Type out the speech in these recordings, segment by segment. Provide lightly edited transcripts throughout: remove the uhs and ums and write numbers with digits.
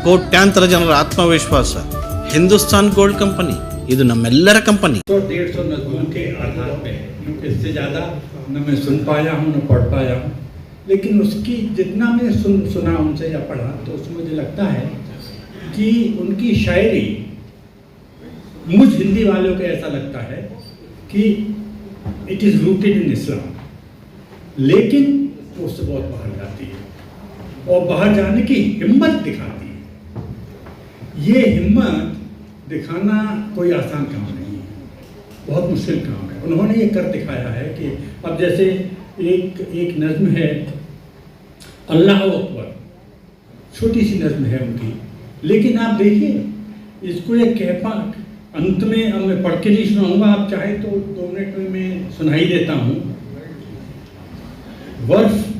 ಕೋಟ್ಯಾಂತರ ಜನರ ಆತ್ಮವಿಶ್ವಾಸ. ಹಿಂದೂಸ್ತಾನ್ ಗೋಲ್ಡ್ ಕಂಪನಿ, ಇದು ನಮ್ಮೆಲ್ಲರ ಕಂಪನಿ. 150 नज़मों के आधार पे, इससे ज़्यादा न मैं सुन पाया हूँ न पढ़ पाया हूँ, लेकिन उसकी जितना मैंने सुना उनसे या पढ़ा तो उसमें मुझे लगता है कि उनकी शायरी मुझ हिंदी वालों को ऐसा लगता है कि इट इज़ रूटेड इन इस्लाम, लेकिन वो उससे बहुत बाहर जाती है और बाहर जाने की हिम्मत दिखाती है. ये हिम्मत दिखाना कोई आसान काम नहीं है, बहुत मुश्किल काम है. उन्होंने ये कर दिखाया है कि अब जैसे एक नज़्म है अल्लाह अकबर, छोटी सी नज़्म है उनकी, लेकिन आप देखिए इसको एक कहपा अंत में, अब मैं पढ़ के नहीं सुनाऊंगा, आप चाहे तो 2 मिनट में मैं सुनाई देता हूँ.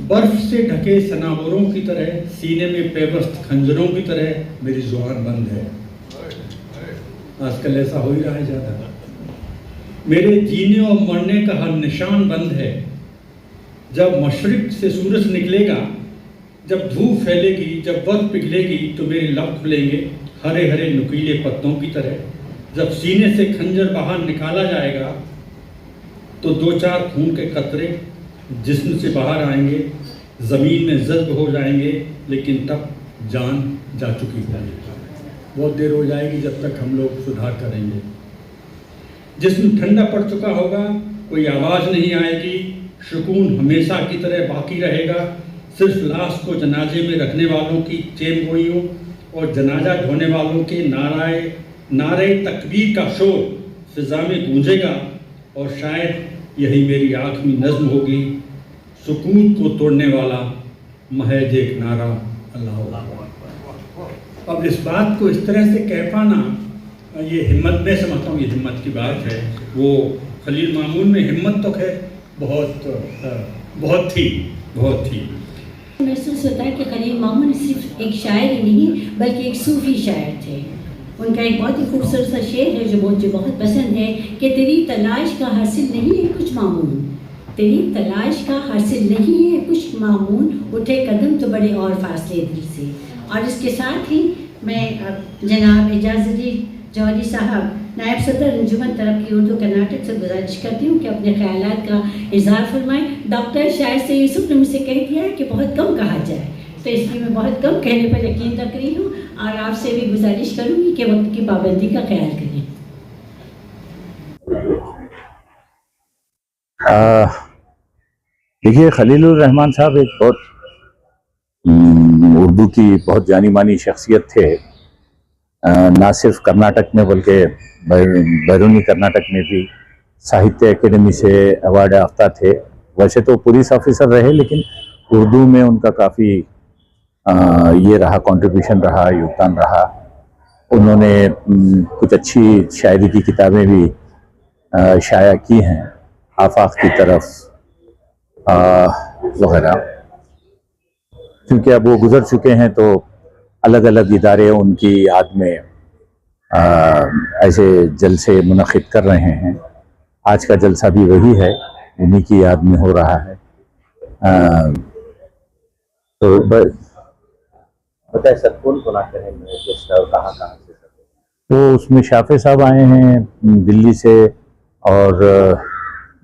बर्फ से ढके सनावरों की तरह, सीने में पेवस्त खंजरों की तरह मेरी जुबान बंद है. आजकल ऐसा हो ही रहा है ज़्यादा. मेरे जीने और मरने का हर निशान बंद है. जब मशरिक से सूरज निकलेगा, जब धूप फैलेगी, जब बर्फ पिघलेगी तो मेरे लब खुलेंगे हरे हरे नुकीले पत्तों की तरह. जब सीने से खंजर बाहर निकाला जाएगा तो 2-4 खून के कतरे जिस्म से बाहर आएंगे, ज़मीन में जज्ब हो जाएंगे, लेकिन तब जान जा चुकी होगी. बहुत देर हो जाएगी जब तक हम लोग सुधार करेंगे. जिस्म ठंडा पड़ चुका होगा, कोई आवाज़ नहीं आएगी, सुकून हमेशा की तरह बाकी रहेगा. सिर्फ लाश को जनाजे में रखने वालों की चेन गोइयों और जनाजा ढोने वालों के नारे तकबीर का शोर फिजा में गूंजेगा. और शायद यही मेरी आखिरी नज़्म होगी, सुकून को तोड़ने वाला महज एक नारा अल्लाह अकबर. अब इस बात को इस तरह से कह पाना, ये हिम्मत, मैं समझता हूँ ये हिम्मत की बात है. वो खलील मामून में हिम्मत तो खैर बहुत थी. महसूस होता है कि खलील मामून सिर्फ एक शायर ही नहीं बल्कि एक सूफी शायर थे. उनका एक बहुत ही खूबसूरत सा शेर है जो मुझे बहुत पसंद है कि तेरी तलाश का हासिल नहीं है कुछ मामून, तेरी तलाश का हासिल नहीं है कुछ मामून, उठे कदम तो बड़े और फासले दिल से. और इसके साथ ही मैं जनाब एजाज़ुद्दीन जौहरी साहब, नायब सदर अंजुमन तरक्की उर्दू कर्नाटक से गुजारिश करती हूँ कि अपने ख्यालात का इजहार फरमाएँ. डॉक्टर शायद से यूसुफ ने मुझसे कह दिया है कि बहुत कम कहा जाए, तो इसलिए मैं बहुत कम कहने पर यकीन रख रही हूँ और आपसे भी गुजारिश करूँगी कि वक्त की पाबंदी का ख्याल करें. देखिए, खलीलुर रहमान साहब एक बहुत उर्दू की बहुत जानी मानी शख्सियत थे. ना सिर्फ कर्नाटक में बल्कि बैरूनी कर्नाटक में भी साहित्य एकेडमी से अवार्ड याफ्ता थे. वैसे तो पुलिस ऑफिसर रहे, लेकिन उर्दू में उनका काफ़ी ये रहा, कंट्रीब्यूशन रहा, योगदान रहा. उन्होंने कुछ अच्छी शायरी की किताबें भी शाया की हैं, आफाक की तरफ वगैरह. क्योंकि अब वो गुजर चुके हैं तो अलग अलग इदारे उनकी याद में ऐसे जलसे मुनक़िद कर रहे हैं. आज का जलसा भी वही है, उन्हीं की याद में हो रहा है. तो बताए सर, कौन आते हैं गेस्ट और कहाँ से? तो उसमें शाफे साहब आए हैं दिल्ली से और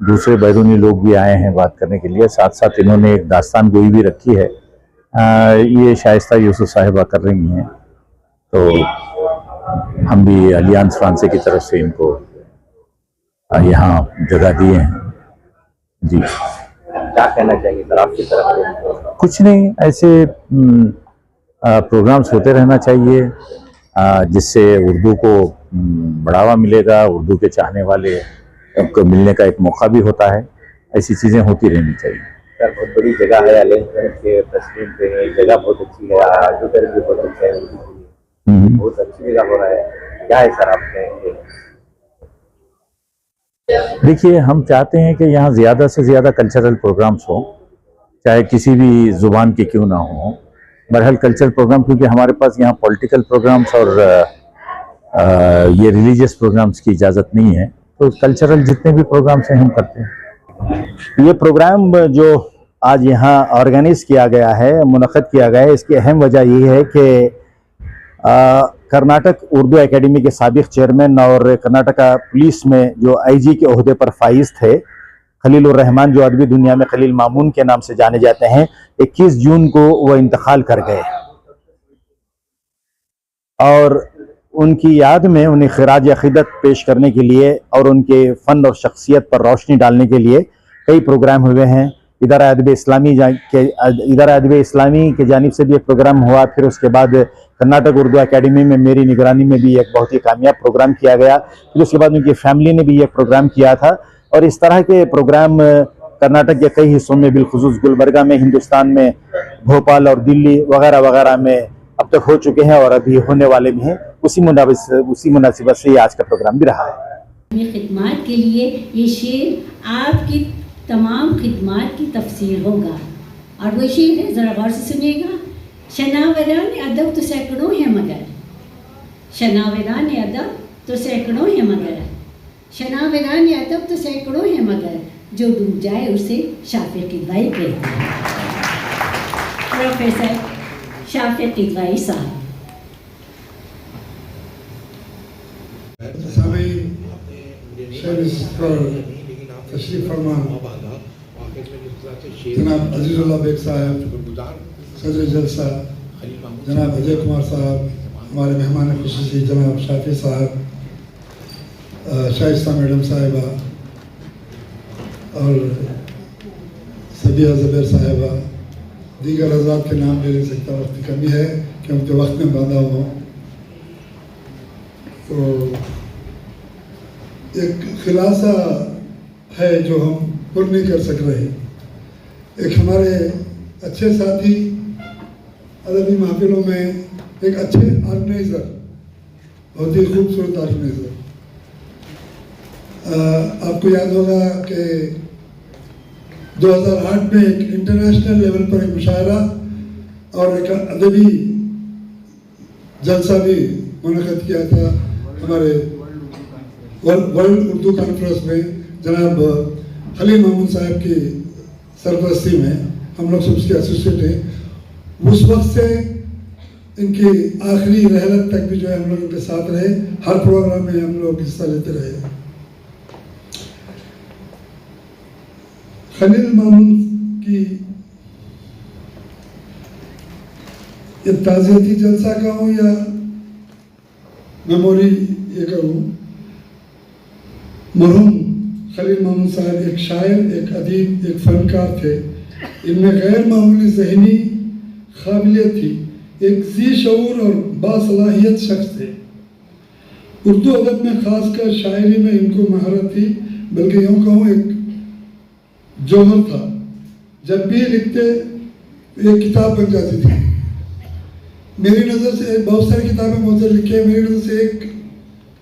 दूसरे बैरूनी लोग भी आए हैं बात करने के लिए. साथ साथ इन्होंने एक दास्तान गोई भी रखी है, ये शाइस्ता यूसुफ साहिबा कर रही हैं. तो हम भी अलियांस फ्रांसे की तरफ से इनको यहाँ जगह दिए हैं. जी, क्या कहना चाहिए सर आपकी तरफ से? कुछ नहीं, ऐसे प्रोग्राम्स होते रहना चाहिए जिससे उर्दू को बढ़ावा मिलेगा, उर्दू के चाहने वाले को मिलने का एक मौका भी होता है. ऐसी चीज़ें होती रहनी चाहिए. सर, बहुत बड़ी जगह है, अलियांस के प्रेसिडेंट पे है, जगह बहुत अच्छी है, आर्टिकल भी बहुत अच्छा है, बहुत अच्छी जगह हो रहा है. क्या है सर आप कहेंगे? देखिए, हम चाहते हैं कि यहाँ ज़्यादा से ज़्यादा कल्चरल प्रोग्राम्स हों, चाहे किसी भी ज़ुबान के क्यों ना हों. बहरहाल कल्चरल प्रोग्राम, क्योंकि हमारे पास यहाँ पॉलिटिकल प्रोग्राम्स और ये रिलीजियस प्रोग्राम्स की इजाज़त नहीं है. तो कल्चरल जितने भी प्रोग्राम्स हैं हम करते हैं. ये प्रोग्राम जो आज यहाँ ऑर्गेनाइज किया गया है, मुनक़्क़िद किया गया है, इसकी अहम वजह ये है कि कर्नाटक उर्दू एकेडमी के साबिक चेयरमैन और कर्नाटका पुलिस में जो आईजी के ओहदे पर फाइज थे खलीलुर रहमान, जो अदबी दुनिया में खलील मामून के नाम से जाने जाते हैं, 21 जून को वो इंतकाल कर गए और उनकी याद में उन्हें खिराज अकीदत पेश करने के लिए और उनके फ़न और शख्सियत पर रोशनी डालने के लिए कई प्रोग्राम हुए हैं। इदारा अदब इस्लामी के जानिब से भी एक प्रोग्राम हुआ। फिर उसके बाद कर्नाटक उर्दू एकेडमी में मेरी निगरानी में भी एक बहुत ही कामयाब प्रोग्राम किया गया। फिर उसके बाद उनकी फैमिली ने भी एक प्रोग्राम किया था और इस तरह के प्रोग्राम कर्नाटक के कई हिस्सों में, बिलखुसूस गुलबर्गा में, हिंदुस्तान में, भोपाल और दिल्ली वगैरह वगैरह में अब तक हो चुके हैं और अभी होने वाले भी हैं। उसी मुनासिबत से ये आज का प्रोग्राम भी रहा है। खिदमत के लिए ये शेर आपकी तमाम खिदमत की तफसीर होगा और वो शेर है, ज़रा गौर से सुनिएगा। शनावरान अदब तो सैकड़ों हैं मगर, शनावरान अदब तो सैकड़ों हैं मगर, शनावरान अदब तो सैकड़ों हैं मगर, जो डूब जाए उसे शाफिर किदवाई कहते हैं। प्रोफेसर शाफिर किदवाई साहब। तशरीफ फरमा जनाब अजीजुल्लाह बेग साहब, सदर जलसा जनाब अजय कुमार साहब, हमारे मेहमान खुसूसी जनाब शाफी साहब, शाइस्ता मैडम साहिबा और सबिया ज़ुबैर साहिबा, दीगर हज़रात के नाम ले नहीं सकता, वक्त की कमी है क्योंकि वक्त में बांधा हुआ। तो एक खुलासा है जो हम पूर्ण नहीं कर सक रहे। एक हमारे अच्छे साथी अदबी महफिलों में एक अच्छे ऑर्गेनाइज़र, बहुत ही खूबसूरत ऑर्गेनाइज़र, आपको याद होगा कि 2008 में एक इंटरनेशनल लेवल पर एक मुशायरा और एक अदबी जलसा भी मुनक़द किया था हमारे वर्ल्ड उर्दू कॉन्फ्रेंस में। जनाब खलील मामून साहब की सरपरस्ती में हम लोग सब उसके एसोसिएट हैं। उस वक्त से इनकी आखिरी रहलत तक भी जो है हम लोग इनके साथ रहे, हर प्रोग्राम में हम लोग हिस्सा लेते रहे। खलील मामून की ये ताज़ियती जलसा कहूँ या मेमोरी ये करूँ, मरहूम खलील मामून साहब एक शायर, एक अदीब, एक फ़नकार थे। इनमें गैर मामूली ज़हनी काबिलियत थी, एक ज़ी शऊर और बासलाहियत शख्स थे। उर्दू अदब में ख़ासकर शायरी में इनको महारत थी, बल्कि यूँ कहूँ एक जौहर था। जब भी लिखते एक किताब बन जाती थी। मेरी नज़र से बहुत सारी किताबें मुझे लिखी है, मेरी नज़र से एक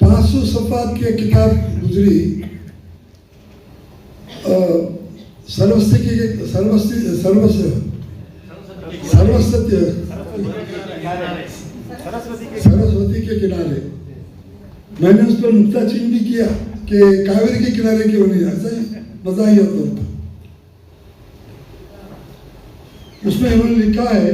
500 सफ़ात की एक किताब गुजरी, सरस्वती के किनारे। मैंने उस पर नुक्ताचीन भी किया कि कावेरी के किनारे क्यों नहीं, ऐसा मजा ही होता था। उसमें उन्होंने लिखा है,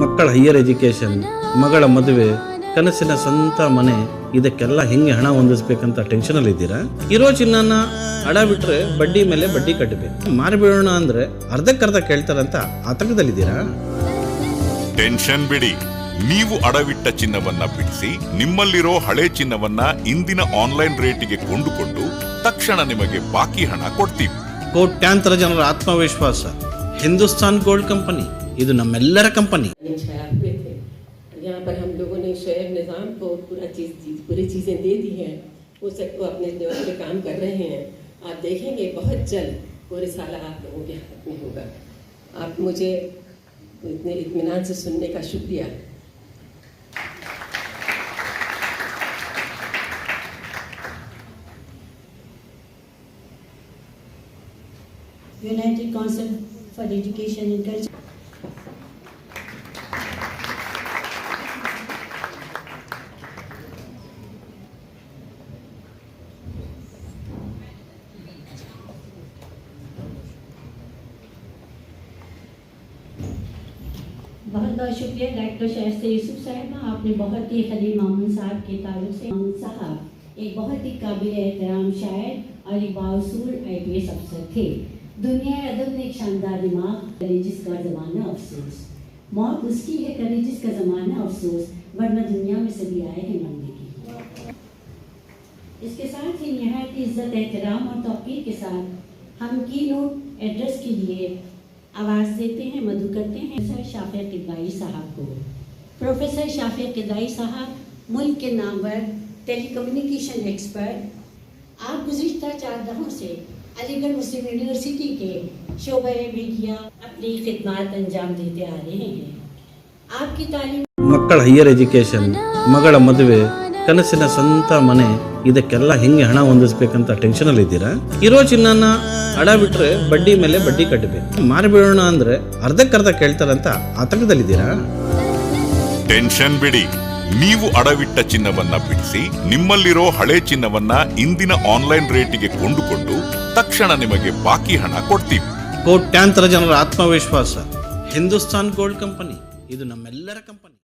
ಮಕ್ಕಳ ಹೈಯರ್ ಎಜುಕೇಷನ್, ಮಗಳ ಮದುವೆ, ಕನಸಿನ ಸ್ವಂತ ಮನೆ, ಇದಕ್ಕೆಲ್ಲ ಹೆಂಗೆ ಹಣ ಹೊಂದಿಸ್ಬೇಕಂತ ಟೆನ್ಷನಲ್ಲಿ ಇದ್ದೀರಾ? ಇರೋ ಚಿನ್ನನ ಅಡ ಬಿಟ್ರೆ ಬಡ್ಡಿ ಮೇಲೆ ಬಡ್ಡಿ ಕಟ್ಟಬೇಕು, ಮಾರಿಬಿಡೋಣ ಅಂದ್ರೆ ಅರ್ಧಕ್ಕರ್ಧ ಕೇಳ್ತಾರಂತ ಆತಂಕದಲ್ಲಿದ್ದೀರಾ? ಟೆನ್ಷನ್ ಬಿಡಿ, ನೀವು ಅಡವಿಟ್ಟ ಚಿನ್ನವನ್ನ ಬಿಡಿಸಿ ನಿಮ್ಮಲ್ಲಿರೋ ಹಳೆ ಚಿನ್ನವನ್ನ ಇಂದಿನ ಆನ್ಲೈನ್ ರೇಟಿಗೆ ಕೊಂಡುಕೊಂಡು ತಕ್ಷಣ ನಿಮಗೆ ಬಾಕಿ ಹಣ ಕೊಡ್ತೀವಿ. ಕೋಟ್ಯಾಂತರ ಜನರ ಆತ್ಮವಿಶ್ವಾಸ ಹಿಂದೂಸ್ತಾನ್ ಗೋಲ್ಡ್ ಕಂಪನಿ, ಇದು ನಮ್ಮೆಲ್ಲರ ಕಂಪನಿ. यहाँ पर हम लोगों ने शहर निज़ाम को पूरी चीज़ें दे दी हैं, वो सबको अपने लेवल पे काम कर रहे हैं। आप देखेंगे बहुत जल्द पूरे साल आप लोगों के हाथ में होगा। आप मुझे इतने इत्मीनान से सुनने का शुक्रिया। United council for education and culture, बहुत बहुत शुक्रिया डॉक्टर शाइस्ता यूसुफ साहब, आपने बहुत ही खलील मामून साहब के ताल्लुक से मामून साहब एक बहुत ही काबिल एहतराम शायर और एक बाउसूल IPS अफसर थे। दुनिया अदब में एक शानदार दिमाग, जिसका ज़माना अफसोस, मौत उसकी है करे जिसका ज़माना अफसोस, वरना दुनिया में सभी आए हैं मरने की। इसके साथ ही नहायत इज़्ज़त एहतराम और तौक़ीर के साथ हम की नोट एड्रेस के लिए आवाज़ देते हैं, मदु करते हैं सर शाफिया किदवाई साहब को। प्रोफेसर शाफिया किदवाई साहब मुल्क के नामवर टेलीकम्युनिकेशन एक्सपर्ट, आप गुज़िश्ता 4 दहों से अलीगढ़ मुस्लिम यूनिवर्सिटी के शोबे मीडिया अपनी खिदमत अंजाम देते आ रहे हैं। आपकी तालीम, ಮಕ್ಕಳ ಹೈಯರ್ ಎಜುಕೇಷನ್, ಮಗಳ ಮದುವೆ, ಕನಸಿನ ಸ್ವಂತ ಮನೆ, ಇದಕ್ಕೆಲ್ಲ ಹೆಂಗೆ ಹಣ ಹೊಂದಿಸ್ಬೇಕಂತ ಟೆನ್ಷನಲ್ಲಿ ಇದ್ದೀರಾ? ಇರೋ ಚಿನ್ನನ ಅಡ ಬಿಟ್ರೆ ಬಡ್ಡಿ ಮೇಲೆ ಬಡ್ಡಿ ಕಟ್ಟಬೇಕು, ಮಾರಿಬಿಡೋಣ ಅಂದ್ರೆ ಅರ್ಧಕ್ಕರ್ಧ ಕೇಳ್ತಾರಂತ ಆತಂಕದಲ್ಲಿದ್ದೀರಾ? ಟೆನ್ಷನ್ ಬಿಡಿ, ನೀವು ಅಡವಿಟ್ಟ ಚಿನ್ನವನ್ನ ಬಿಡಿಸಿ ನಿಮ್ಮಲ್ಲಿರೋ ಹಳೆ ಚಿನ್ನವನ್ನ ಇಂದಿನ ಆನ್ಲೈನ್ ರೇಟಿಗೆ ಕೊಂಡುಕೊಂಡು ತಕ್ಷಣ ನಿಮಗೆ ಬಾಕಿ ಹಣ ಕೊಡ್ತೀವಿ. ಕೋಟ್ಯಾಂತರ ಜನರ ಆತ್ಮವಿಶ್ವಾಸ ಹಿಂದೂಸ್ತಾನ್ ಗೋಲ್ಡ್ ಕಂಪನಿ, ಇದು ನಮ್ಮೆಲ್ಲರ ಕಂಪನಿ.